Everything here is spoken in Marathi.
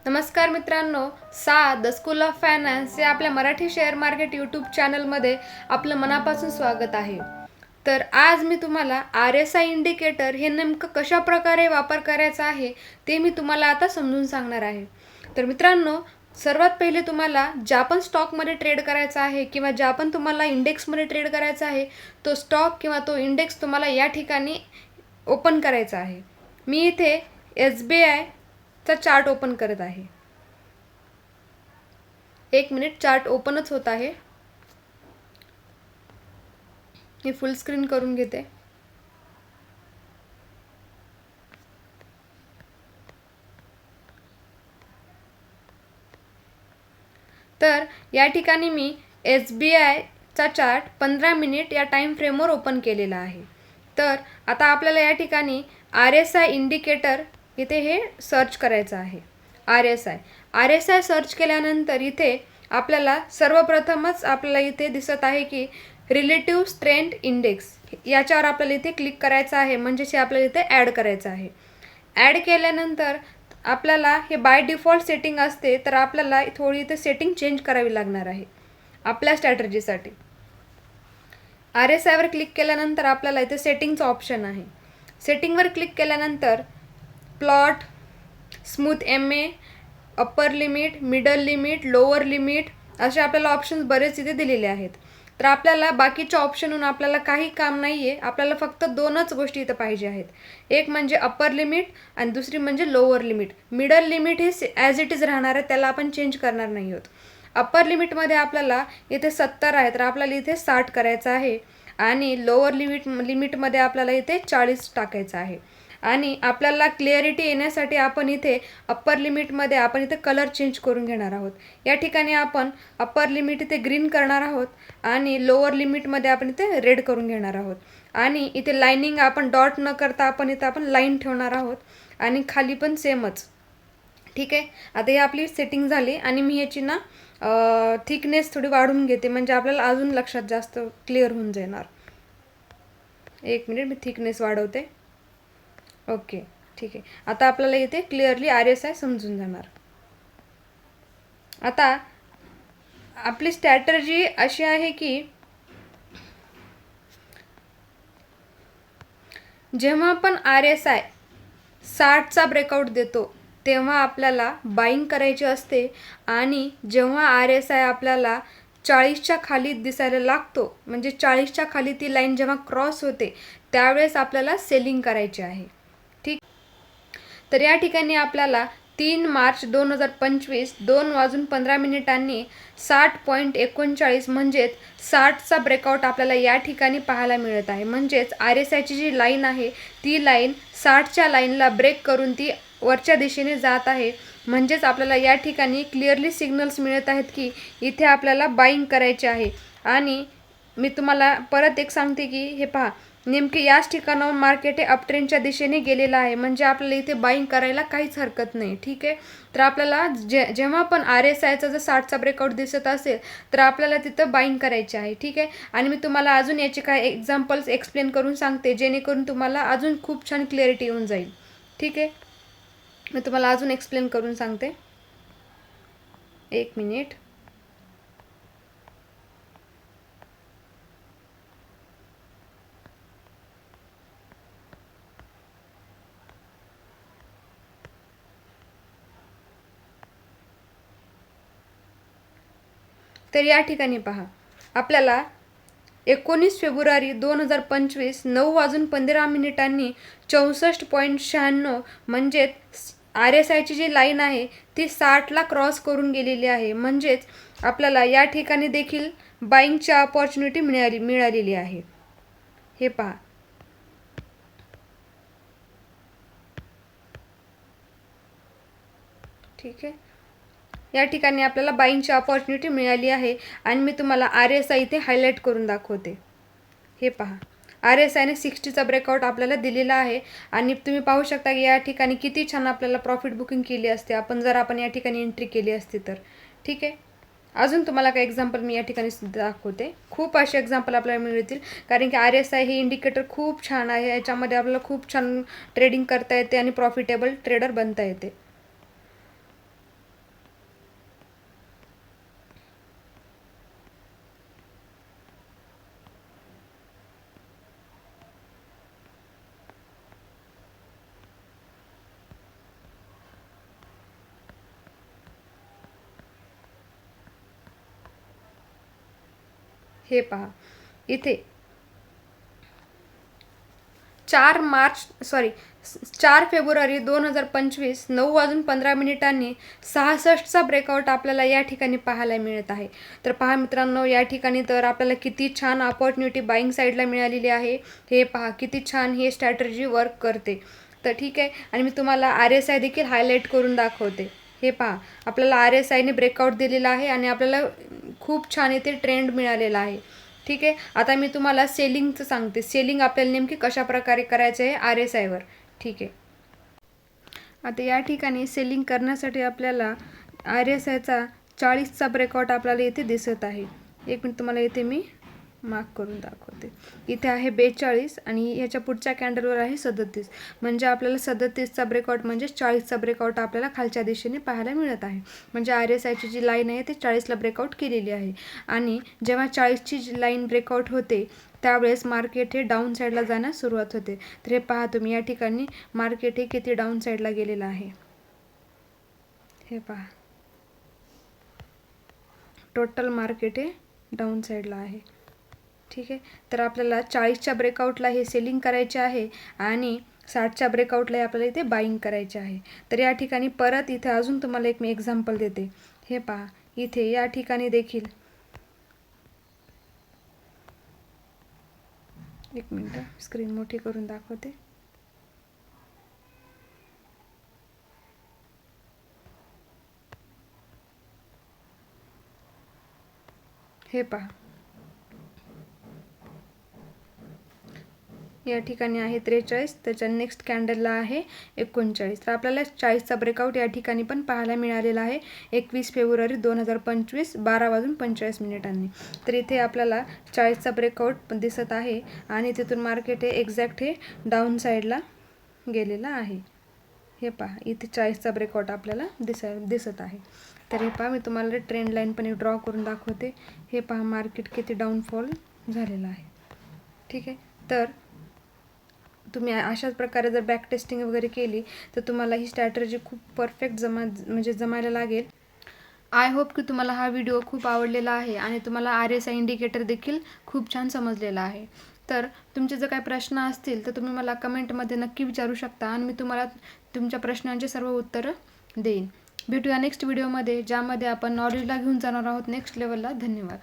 नमस्कार मित्रांनो, द स्कूल ऑफ फायनान्स या आपल्या मराठी शेअर मार्केट यूट्यूब चॅनलमध्ये आपलं मनापासून स्वागत आहे. तर आज मी तुम्हाला RSI इंडिकेटर हे नेमकं कशा प्रकारे वापर करायचा आहे ते मी तुम्हाला आता समजून सांगणार आहे. तर मित्रांनो, सर्वात पहिले तुम्हाला ज्या पण स्टॉकमध्ये ट्रेड करायचा आहे किंवा ज्या पण तुम्हाला इंडेक्समध्ये ट्रेड करायचा आहे, तो स्टॉक किंवा तो इंडेक्स तुम्हाला या ठिकाणी ओपन करायचा आहे. मी इथे SBI चा चार्ट ओपन करत आहे. 1 मिनिट, चार्ट ओपनच होत आहे. मी फुल स्क्रीन करून घेते. तर या ठिकाणी मी SBI चा चार्ट 15 मिनिट या टाइम फ्रेमवर ओपन केलेला आहे. तर आता आपल्याला या ठिकाणी RSI इंडिकेटर इथे हे सर्च करायचं आहे. RSI सर्च केल्यानंतर इथे आपल्याला सर्वप्रथमच आपल्याला इथे दिसत आहे की रिलेटिव्ह स्ट्रेंथ इंडेक्स, याच्यावर आपल्याला इथे क्लिक करायचं आहे. म्हणजेच हे आपल्याला इथे ॲड करायचं आहे. ॲड केल्यानंतर आपल्याला हे बाय डिफॉल्ट सेटिंग असते, तर आपल्याला थोडी इथे सेटिंग चेंज करावी लागणार आहे आपल्या स्ट्रॅटर्जीसाठी. RSIवर क्लिक केल्यानंतर आपल्याला इथे सेटिंगचं ऑप्शन आहे. सेटिंगवर क्लिक केल्यानंतर plot, smooth MA, upper limit, middle limit, lower limit असे आपल्याला ऑप्शन्स बरेच इथे दिलेले आहेत. तर आपल्याला बाकीच्या ऑप्शनहून आपल्याला काही काम नाही आहे. आपल्याला फक्त 2च गोष्टी इथं पाहिजे आहेत. एक म्हणजे अप्पर लिमिट आणि दुसरी म्हणजे लोअर लिमिट. मिडल लिमिट हे ॲज इट इज राहणार आहे, त्याला आपण चेंज करणार नाही आहोत. अप्पर लिमिटमध्ये आपल्याला इथे 70 आहे, तर आपल्याला इथे 60 करायचं आहे. आणि लोअर लिमिटमध्ये आपल्याला इथे 40 टाकायचं आहे. आणि आपल्याला क्लिअरिटी येण्यासाठी आपण इथे अप्पर लिमिटमध्ये आपण इथे कलर चेंज करून घेणार आहोत. या ठिकाणी आपण अप्पर लिमिट इथे ग्रीन करणार आहोत आणि लोअर लिमिटमध्ये आपण इथे रेड करून घेणार आहोत. आणि इथे लाईनिंग आपण डॉट न करता आपण इथे लाईन ठेवणार आहोत आणि खाली पण सेमच. ठीक आहे. आता ही आपली सेटिंग झाली आणि मी याची ना थिकनेस थोडी वाढवून घेते, म्हणजे आपल्याला अजून लक्षात जास्त क्लिअर होऊन जाणार. 1 मिनिट, मी थिकनेस वाढवते. ओके, ठीक आहे. आता आपल्याला इथे क्लिअरली RSI समजून जाणार. आता आपली स्ट्रॅटर्जी अशी आहे की जेव्हा आपण RSI 60चा ब्रेकआउट देतो तेव्हा आपल्याला बाईंग करायची असते. आणि जेव्हा RSI आपल्याला 40च्या खाली दिसायला लागतो, म्हणजे 40च्या खाली ती लाईन जेव्हा क्रॉस होते त्यावेळेस आपल्याला सेलिंग करायची आहे. ठीक. तर या ठिकाणी आपल्याला 3 मार्च 2025 2:15 60.39 म्हणजेच 60चा ब्रेकआउट आपल्याला या ठिकाणी पाहायला मिळत आहे. म्हणजेच RSIची जी लाईन आहे ती लाईन 60च्या लाईनला ब्रेक करून ती वरच्या दिशेने जात आहे. म्हणजेच आपल्याला या ठिकाणी क्लिअरली सिग्नल्स मिळत आहेत की इथे आपल्याला बाईंग करायचे आहे. आणि मी तुम्हाला परत एक सांगते की हे पहा, नेमके याच ठिकाणावर मार्केट हे अपट्रेंडच्या दिशेने गेलेलं आहे, म्हणजे आपल्याला इथे बाईंग करायला काहीच हरकत नाही. ठीक आहे. तर आपल्याला जेव्हा पण RSIचा जर 60चा ब्रेकआउट दिसत असेल तर आपल्याला तिथं बाईंग करायचे आहे. ठीक आहे. आणि मी तुम्हाला अजून याचे काही एक्झाम्पल्स एक्सप्लेन करून सांगते, जेणेकरून तुम्हाला अजून खूप छान क्लिअरिटी येऊन जाईल. ठीक आहे. मी तुम्हाला अजून एक्सप्लेन करून सांगते. 1 मिनिट. तर या ठिकाणी पहा, आपल्याला 19 फेब्रुवारी 2025 9:15 64.96 म्हणजेच RSIची जी लाईन आहे ती 60ला क्रॉस करून गेलेली आहे. म्हणजेच आपल्याला या ठिकाणी देखील बाईंगची अपॉर्च्युनिटी मिळालेली आहे. हे पहा. ठीक आहे. या ठिकाणी आपल्याला बाईंगची अपॉर्च्युनिटी मिळाली आहे. आणि मी तुम्हाला RSI इथे हायलाईट करून दाखवते. हे पहा, RSIने 60चा ब्रेकआउट आपल्याला दिलेला आहे. आणि तुम्ही पाहू शकता की या ठिकाणी किती छान आपल्याला प्रॉफिट बुकिंग केली असते जर आपण या ठिकाणी एंट्री केली असती तर. ठीक आहे. अजून तुम्हाला काही एक्झाम्पल मी या ठिकाणी दाखवते. खूप असे एक्झाम्पल आपल्याला मिळतील, कारण की RSI हे इंडिकेटर खूप छान आहे. याच्यामध्ये आपल्याला खूप छान ट्रेडिंग करता येते आणि प्रॉफिटेबल ट्रेडर बनता येते. हे पहा इथे 4 फेब्रुवारी 2025 9:15 66चा ब्रेकआउट आपल्याला या ठिकाणी पाहायला मिळत आहे. तर पहा मित्रांनो, या ठिकाणी तर आपल्याला किती छान अपॉर्च्युनिटी बाईंग साईडला मिळालेली आहे. हे पहा किती छान हे स्ट्रॅटर्जी वर्क करते. तर ठीक आहे, आणि मी तुम्हाला RSI देखील हायलाईट करून दाखवते. हे पहा आपल्याला RSIने ब्रेकआउट दिलेला आहे आणि आपल्याला खूप छान इथे ट्रेंड मिळालेला आहे. ठीक आहे, आता मी तुम्हाला सेलिंगचं सांगते. सेलिंग आपल्याला नेमकी कशा प्रकारे करायचं आहे RSIवर. ठीक आहे, आता या ठिकाणी सेलिंग करण्यासाठी आपल्याला RSIचा 40चा ब्रेकआउट आपल्याला इथे दिसत आहे. एक मिनिट तुम्हाला इथे मी मार्क करून दाखवते. इथे आहे 42 आणि ह्याच्या पुढच्या कॅन्डलवर आहे 37. म्हणजे आपल्याला 37चा ब्रेकआउट म्हणजे 40चा ब्रेकआउट आपल्याला खालच्या दिशेने पाहायला मिळत आहे. म्हणजे RSIची जी लाईन आहे ती 40ला ब्रेकआउट केलेली आहे. आणि जेव्हा 40ची जी लाईन ब्रेकआउट होते त्यावेळेस मार्केट हे डाऊन साईडला जाण्यास सुरुवात होते. तर हे पहा तुम्ही या ठिकाणी मार्केट हे किती डाऊन साईडला गेलेलं आहे. हे पहा टोटल मार्केट हे डाऊन साईडला आहे. ठीक आहे, तर आपल्याला 40च्या ब्रेकआउटला हे सेलिंग करायचे आहे आणि 60च्या ब्रेकआउटला आपल्याला इथे बाईंग करायचे आहे. तर या ठिकाणी परत इथे अजून तुम्हाला एक मी एक्झाम्पल देते. हे पहा इथे या ठिकाणी देखील एक मिनटं स्क्रीन मोठी करून दाखवते. हे पहा या ठिकाणी आहे 43, त्याच्या नेक्स्ट कॅन्डलला आहे 39. तर आपल्याला 40चा ब्रेकआउट या ठिकाणी पण पाहायला मिळालेला आहे 21 फेब्रुवारी 2025 12:45. तर इथे आपल्याला 40चा ब्रेकआउट दिसत आहे आणि तिथून मार्केट हे एक्झॅक्ट हे डाऊन साईडला गेलेलं आहे. हे पहा इथे 40चा ब्रेकआउट आपल्याला दिसत आहे. तर हे पहा मी तुम्हाला ट्रेंड लाईन पण ड्रॉ करून दाखवते. हे पहा मार्केट किती डाऊनफॉल झालेलं आहे. ठीक आहे, तर तुम्ही अशाच प्रकारे जर बॅक टेस्टिंग वगैरे केली तर तुम्हाला ही स्ट्रॅटर्जी खूप परफेक्ट जमायला लागेल. आय होप की तुम्हाला हा व्हिडिओ खूप आवडलेला आहे आणि तुम्हाला RSI इंडिकेटर देखील खूप छान समजलेला आहे. तर तुमचे जर काही प्रश्न असतील तर तुम्ही मला कमेंटमध्ये नक्की विचारू शकता आणि मी तुम्हाला तुमच्या प्रश्नांची सर्व उत्तरं देईन. भेटूया नेक्स्ट व्हिडिओमध्ये, ज्यामध्ये आपण नॉलेजला घेऊन जाणार आहोत नेक्स्ट लेवलला. धन्यवाद.